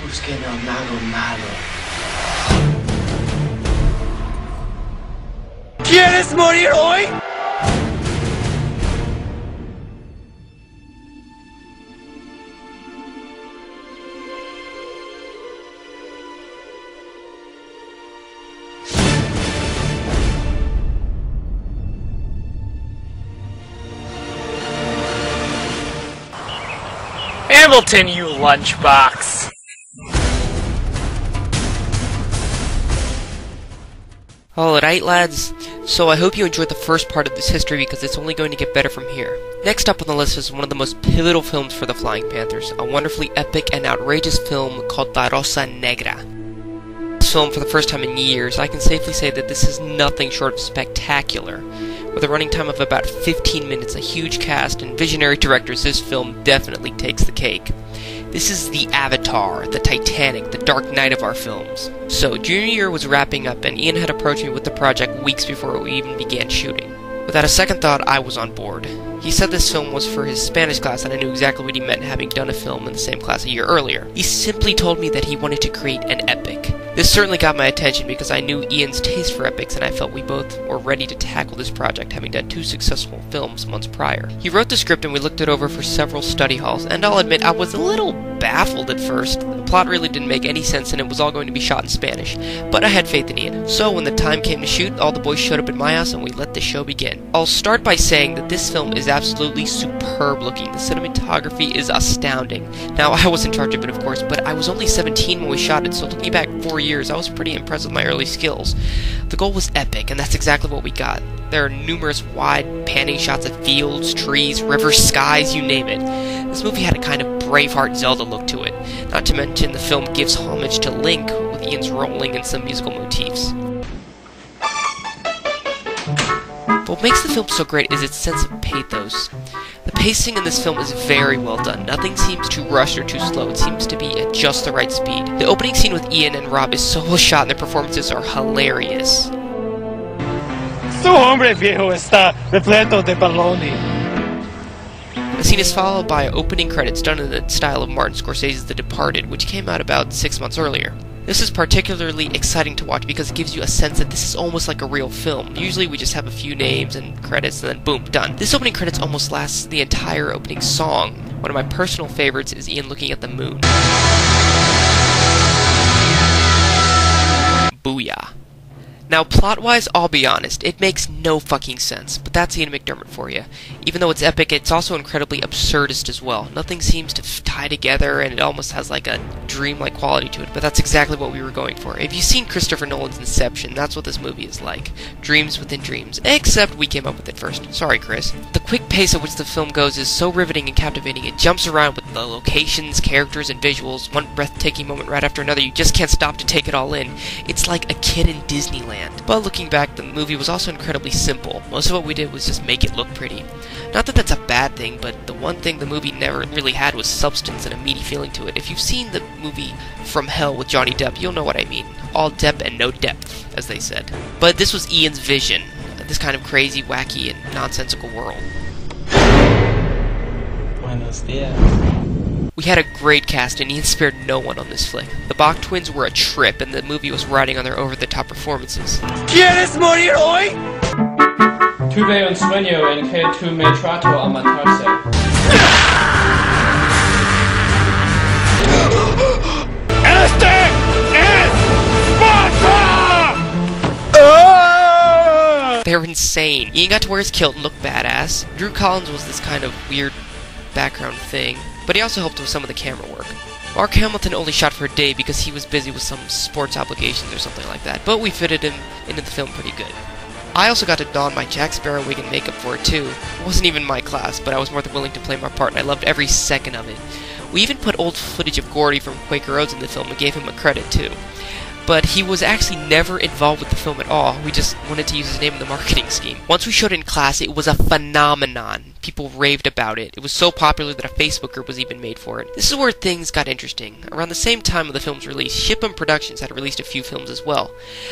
Busquen al mago malo. ¿Quieres morir hoy? Hamilton, you lunchbox! Alright lads, so I hope you enjoyed the first part of this history because it's only going to get better from here. Next up on the list is one of the most pivotal films for the Flying Panthers, a wonderfully epic and outrageous film called La Rosa Negra. This film, for the first time in years, I can safely say that this is nothing short of spectacular. With a running time of about 15 minutes, a huge cast, and visionary directors, this film definitely takes the cake. This is the Avatar, the Titanic, the Dark Knight of our films. So, junior year was wrapping up, and Ian had approached me with the project weeks before we even began shooting. Without a second thought, I was on board. He said this film was for his Spanish class, and I knew exactly what he meant, having done a film in the same class a year earlier. He simply told me that he wanted to create an epic. This certainly got my attention because I knew Ian's taste for epics, and I felt we both were ready to tackle this project, having done 2 successful films months prior. He wrote the script and we looked it over for several study halls, and I'll admit I was a little baffled at first. The plot really didn't make any sense and it was all going to be shot in Spanish, but I had faith in Ian. So when the time came to shoot, all the boys showed up at my house and we let the show begin. I'll start by saying that this film is absolutely superb looking. The cinematography is astounding. Now, I was in charge of it, of course, but I was only 17 when we shot it, so looking back 4 years, I was pretty impressed with my early skills. The goal was epic, and that's exactly what we got. There are numerous wide, panning shots of fields, trees, rivers, skies, you name it. This movie had a kind of Braveheart Zelda look to it. Not to mention, the film gives homage to Link, with Ian's rolling and some musical motifs. But what makes the film so great is its sense of pathos. The pacing in this film is very well done. Nothing seems too rushed or too slow. It seems to be at just the right speed. The opening scene with Ian and Rob is so well shot and their performances are hilarious. Su hombre viejo está repleto de baloney. The scene is followed by opening credits done in the style of Martin Scorsese's The Departed, which came out about 6 months earlier. This is particularly exciting to watch because it gives you a sense that this is almost like a real film. Usually we just have a few names and credits and then boom, done. This opening credits almost lasts the entire opening song. One of my personal favorites is Ian looking at the moon. Booyah. Now, plot-wise, I'll be honest, it makes no fucking sense, but that's Ian McDiarmid for you. Even though it's epic, it's also incredibly absurdist as well. Nothing seems to tie together, and it almost has like a dreamlike quality to it, but that's exactly what we were going for. If you've seen Christopher Nolan's Inception, that's what this movie is like. Dreams within dreams. Except we came up with it first. Sorry, Chris. The quick pace at which the film goes is so riveting and captivating. It jumps around with the locations, characters, and visuals, one breathtaking moment right after another. You just can't stop to take it all in. It's like a kid in Disneyland. But looking back, the movie was also incredibly simple. Most of what we did was just make it look pretty. Not that that's a bad thing, but the one thing the movie never really had was substance and a meaty feeling to it. If you've seen the movie From Hell with Johnny Depp, you'll know what I mean. All depth and no depth, as they said. But this was Ian's vision, this kind of crazy, wacky, and nonsensical world. Buenos dias. We had a great cast, and Ian spared no one on this flick. The Bach twins were a trip, and the movie was riding on their over-the-top performances. ¿Quieres morir hoy? Tuve un sueño en que tú me trato a matarse. Este es Sparta! They're insane. Ian got to wear his kilt and look badass. Drew Collins was this kind of weird background thing, but he also helped with some of the camera work. Mark Hamilton only shot for a day because he was busy with some sports obligations or something like that, but we fitted him into the film pretty good. I also got to don my Jack Sparrow wig and makeup for it too. It wasn't even my class, but I was more than willing to play my part and I loved every second of it. We even put old footage of Gordy from Quaker Oats in the film and gave him a credit too. But he was actually never involved with the film at all. We just wanted to use his name in the marketing scheme. Once we showed it in class, it was a phenomenon. People raved about it. It was so popular that a Facebook group was even made for it. This is where things got interesting. Around the same time of the film's release, Ship'em Productions had released a few films as well.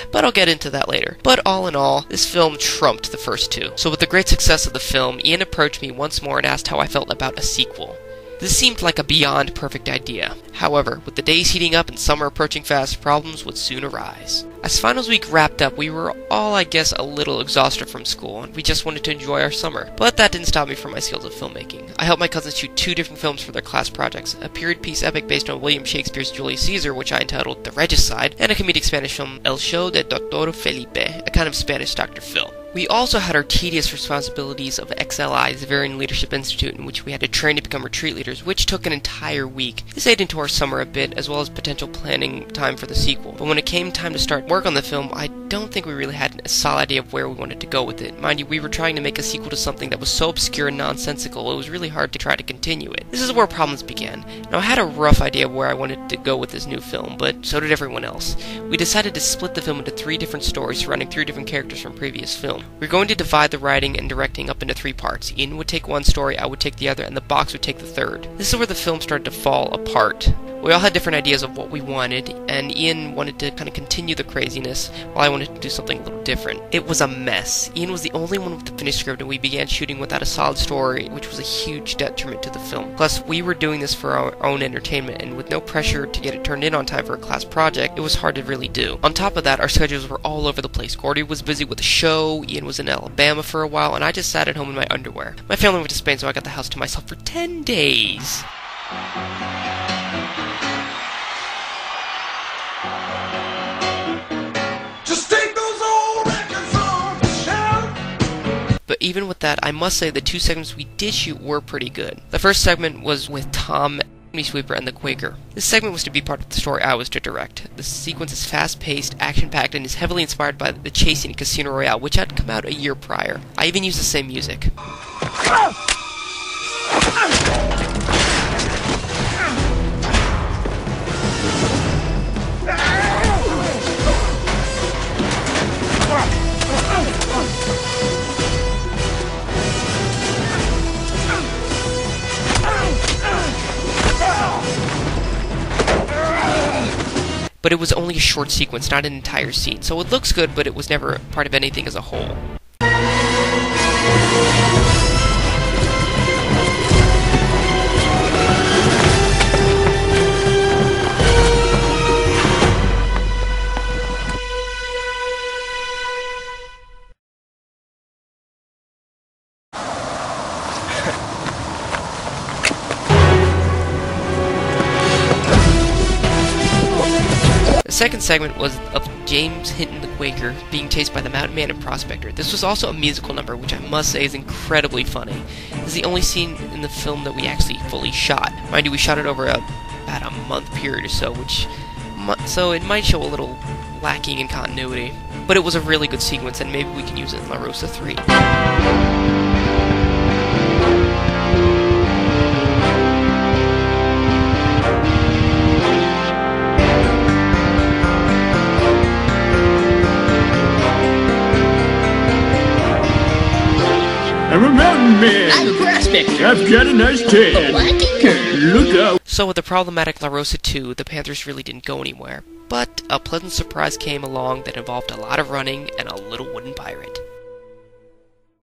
But I'll get into that later. But all in all, this film trumped the first two. So with the great success of the film, Ian approached me once more and asked how I felt about a sequel. This seemed like a beyond perfect idea. However, with the days heating up and summer approaching fast, problems would soon arise. As finals week wrapped up, we were all, I guess, a little exhausted from school, and we just wanted to enjoy our summer. But that didn't stop me from my skills of filmmaking. I helped my cousins shoot 2 different films for their class projects, a period piece epic based on William Shakespeare's Julius Caesar, which I entitled The Regicide, and a comedic Spanish film, El Show de Doctor Felipe, a kind of Spanish Dr. Phil. We also had our tedious responsibilities of XLI, the Varian Leadership Institute, in which we had to train to become retreat leaders, which took an entire week. This ate into our summer a bit, as well as potential planning time for the sequel. But when it came time to start work on the film, I don't think we really had a solid idea of where we wanted to go with it. Mind you, we were trying to make a sequel to something that was so obscure and nonsensical, it was really hard to try to continue it. This is where problems began. Now, I had a rough idea of where I wanted to go with this new film, but so did everyone else. We decided to split the film into 3 different stories surrounding 3 different characters from previous film. We're going to divide the writing and directing up into 3 parts. Ian would take one story, I would take the other, and the box would take the third. This is where the film started to fall apart. We all had different ideas of what we wanted, and Ian wanted to kind of continue the craziness, while I wanted to do something a little different. It was a mess. Ian was the only one with the finished script, and we began shooting without a solid story, which was a huge detriment to the film. Plus, we were doing this for our own entertainment, and with no pressure to get it turned in on time for a class project, it was hard to really do. On top of that, our schedules were all over the place. Gordy was busy with the show, Ian was in Alabama for a while, and I just sat at home in my underwear. My family went to Spain, so I got the house to myself for 10 days. But even with that, I must say the 2 segments we did shoot were pretty good. The first segment was with Tom, Sweeper, and the Quaker. This segment was to be part of the story I was to direct. The sequence is fast-paced, action-packed, and is heavily inspired by the chase scene in Casino Royale, which had come out a year prior. I even used the same music. But it was only a short sequence, not an entire scene, so it looks good, but it was never part of anything as a whole. The second segment was of James Hinton the Quaker being chased by the Mountain Man and Prospector. This was also a musical number, which I must say is incredibly funny. This is the only scene in the film that we actually fully shot. Mind you, we shot it over about a month period or so, so it might show a little lacking in continuity. But it was a really good sequence, and maybe we can use it in La Rosa 3. I'm a mountain man. I'm a prospector. I've got a nice tan. Look out. So with the problematic La Rosa 2, the Panthers really didn't go anywhere. But a pleasant surprise came along that involved a lot of running and a little wooden pirate.